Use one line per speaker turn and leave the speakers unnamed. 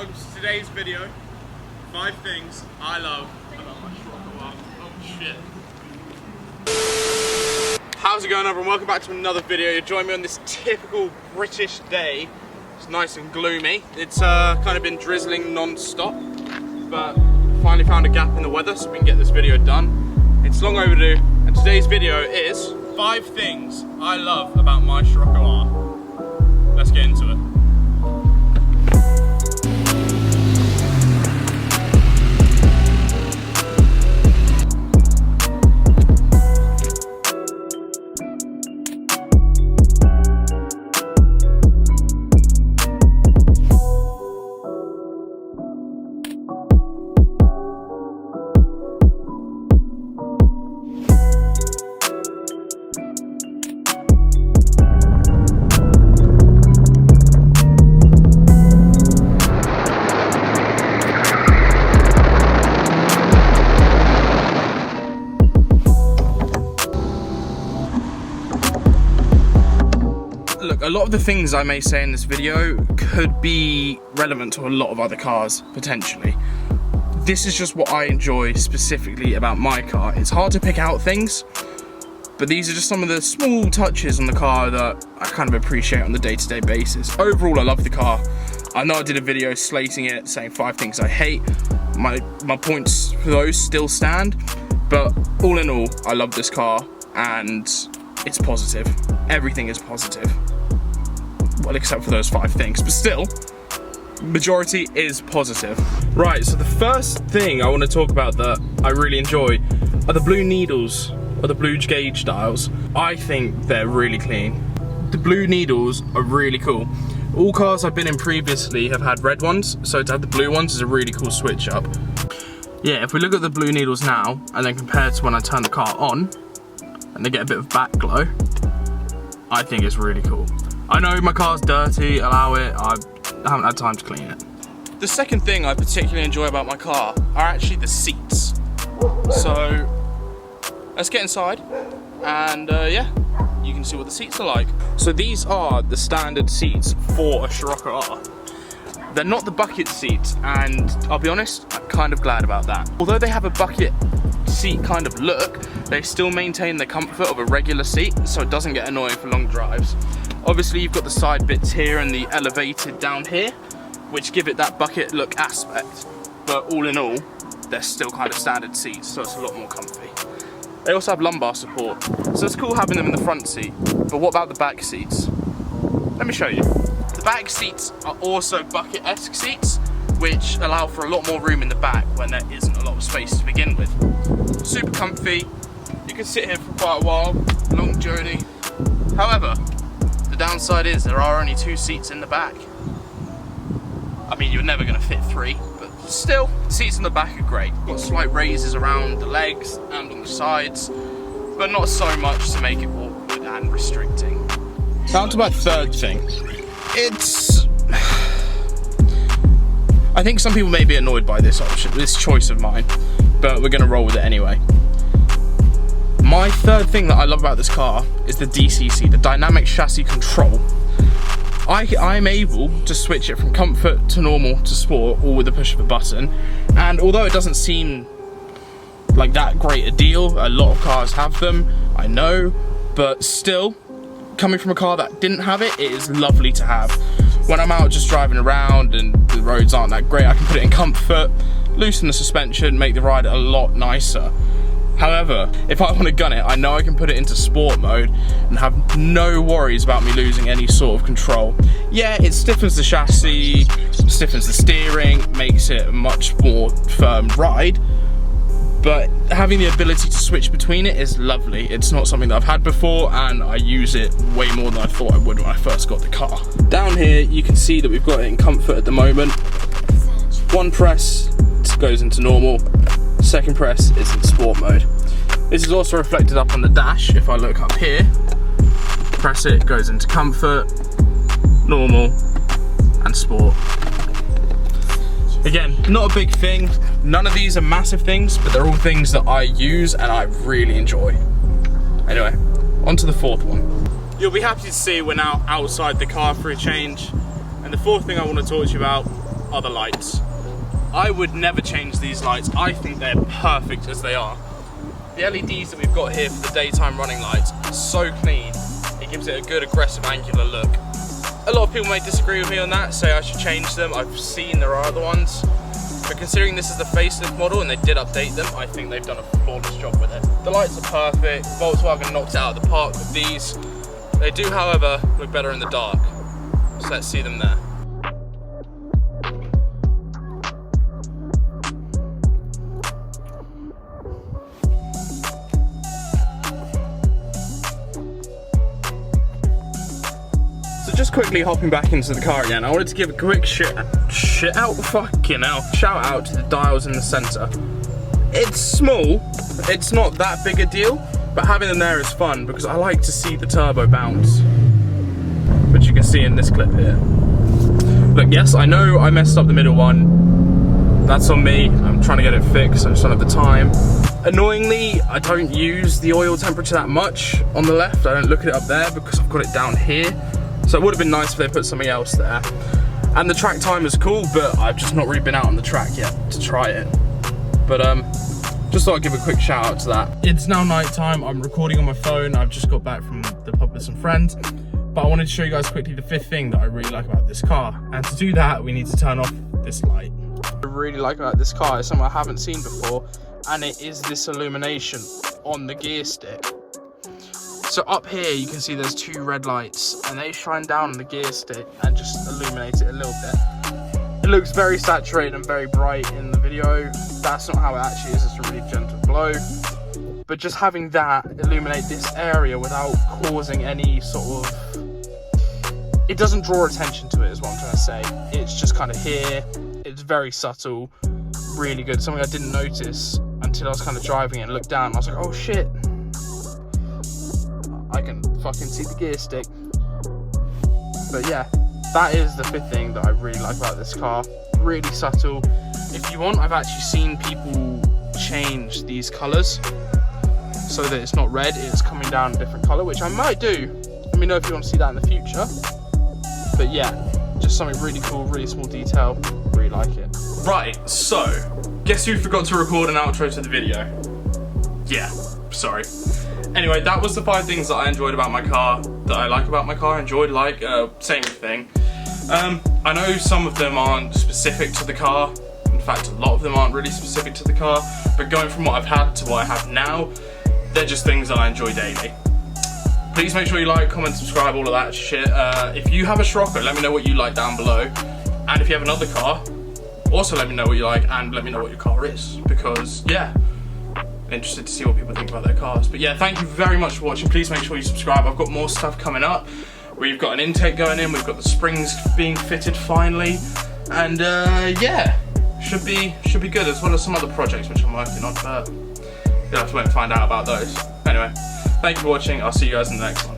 welcome to today's video. 5 things I love about my Scirocco. Oh shit. How's it going, everyone? Welcome back to another video. You join me on this typical British day. It's nice and gloomy. It's kind of been drizzling non-stop, but finally found a gap in the weather so we can get this video done. It's long overdue, and today's video is 5 things I love about my Scirocco R. Let's get into it. Look, a lot of the things I may say in this video could be relevant to a lot of other cars, potentially. This is just what I enjoy specifically about my car. It's hard to pick out things, but these are just some of the small touches on the car that I kind of appreciate on the day-to-day basis. Overall, I love the car. I know I did a video slating it, saying 5 things I hate. My points for those still stand, but all in all, I love this car, and it's positive. Everything is positive. Well, except for those 5 things, but still, majority is positive. Right, so the first thing I want to talk about that I really enjoy are the blue needles, or the blue gauge dials. I think they're really clean. The blue needles are really cool. All cars I've been in previously have had red ones, so to have the blue ones is a really cool switch up. Yeah, if we look at the blue needles now, and then compare to when I turn the car on, and they get a bit of back glow, I think it's really cool. I know my car's dirty, allow it, I haven't had time to clean it. The second thing I particularly enjoy about my car are actually the seats. So, let's get inside, and yeah, you can see what the seats are like. So these are the standard seats for a Scirocco R. They're not the bucket seats, and I'll be honest, I'm kind of glad about that. Although they have a bucket seat kind of look, they still maintain the comfort of a regular seat, so it doesn't get annoying for long drives. Obviously, you've got the side bits here and the elevated down here, which give it that bucket look aspect. But all in all, they're still kind of standard seats, so it's a lot more comfy. They also have lumbar support, so it's cool having them in the front seat. But what about the back seats? Let me show you. The back seats are also bucket-esque seats, which allow for a lot more room in the back when there isn't a lot of space to begin with. Super comfy. You can sit here for quite a while, long journey. However, the downside is there are only 2 seats in the back. I mean, you're never going to fit 3, but still, the seats in the back are great. Got slight raises around the legs and on the sides, but not so much to make it awkward and restricting. Down to my third thing. It's... I think some people may be annoyed by this option, this choice of mine, but we're going to roll with it anyway. My third thing that I love about this car is the DCC, the dynamic chassis control. I'm able to switch it from comfort to normal to sport, all with the push of a button. And although it doesn't seem like that great a deal, a lot of cars have them, I know, but still, coming from a car that didn't have it, it is lovely to have. When I'm out just driving around and the roads aren't that great, I can put it in comfort, loosen the suspension, make the ride a lot nicer. However, if I want to gun it, I know I can put it into sport mode and have no worries about me losing any sort of control. Yeah, it stiffens the chassis, stiffens the steering, makes it a much more firm ride, but having the ability to switch between it is lovely. It's not something that I've had before, and I use it way more than I thought I would when I first got the car. Down here, you can see that we've got it in comfort at the moment. One press goes into normal. Second press is in sport mode. This is also reflected up on the dash. If I look up here, press it, goes into comfort, normal, and sport. Again, not a big thing. None of these are massive things, but they're all things that I use and I really enjoy. Anyway, on to the fourth one. You'll be happy to see we're now outside the car for a change. And the fourth thing I want to talk to you about are the lights. I would never change these lights. I think they're perfect as they are. The LEDs that we've got here for the daytime running lights are so clean. It gives it a good aggressive angular look. A lot of people may disagree with me on that, say I should change them. I've seen there are other ones. But considering this is the facelift model and they did update them, I think they've done a flawless job with it. The lights are perfect. Volkswagen knocked it out of the park with these. They do, however, look better in the dark. So let's see them there. So just quickly hopping back into the car again, I wanted to give a quick shout out to the dials in the center. It's small, it's not that big a deal, but having them there is fun because I like to see the turbo bounce, which you can see in this clip here. Look, yes, I know I messed up the middle one. That's on me. I'm trying to get it fixed. I just don't have the time. Annoyingly, I don't use the oil temperature that much on the left. I don't look at it up there because I've got it down here. So it would have been nice if they put something else there. And the track time is cool, but I've just not really been out on the track yet to try it. But just thought I'd give a quick shout out to that. It's now night time. I'm recording on my phone. I've just got back from the pub with some friends. But I wanted to show you guys quickly the fifth thing that I really like about this car. And to do that, we need to turn off this light. What I really like about this car is something I haven't seen before, and it is this illumination on the gear stick. So up here you can see there's two red lights and they shine down on the gear stick and just illuminate it a little bit. It looks very saturated and very bright in the video. That's not how it actually is, it's a really gentle glow. But just having that illuminate this area without causing any sort of... It doesn't draw attention to it is what I'm trying to say. It's just kind of here, it's very subtle, really good. Something I didn't notice until I was kind of driving it and looked down and I was like, oh shit. I can fucking see the gear stick. But yeah, that is the fifth thing that I really like about this car. Really subtle. If you want, I've actually seen people change these colours so that it's not red, it's coming down a different colour, which I might do. Let me know if you want to see that in the future. But yeah, just something really cool, really small detail. Really like it. Right, so guess who forgot to record an outro to the video? Yeah, sorry. Anyway, that was the 5 things that I enjoyed about my car, that I like about my car, same thing. I know some of them aren't specific to the car. In fact, a lot of them aren't really specific to the car, but going from what I've had to what I have now, they're just things that I enjoy daily. Please make sure you like, comment, subscribe, all of that shit. If you have a Scirocco, let me know what you like down below. And if you have another car, also let me know what you like and let me know what your car is, because yeah, interested to see what people think about their cars. But yeah, thank you very much for watching. Please make sure you subscribe. I've got more stuff coming up. We've got an intake going in, we've got the springs being fitted finally, and yeah, should be good, as well as some other projects which I'm working on, but you'll have to wait and find out about those. Anyway, thank you for watching. I'll see you guys in the next one.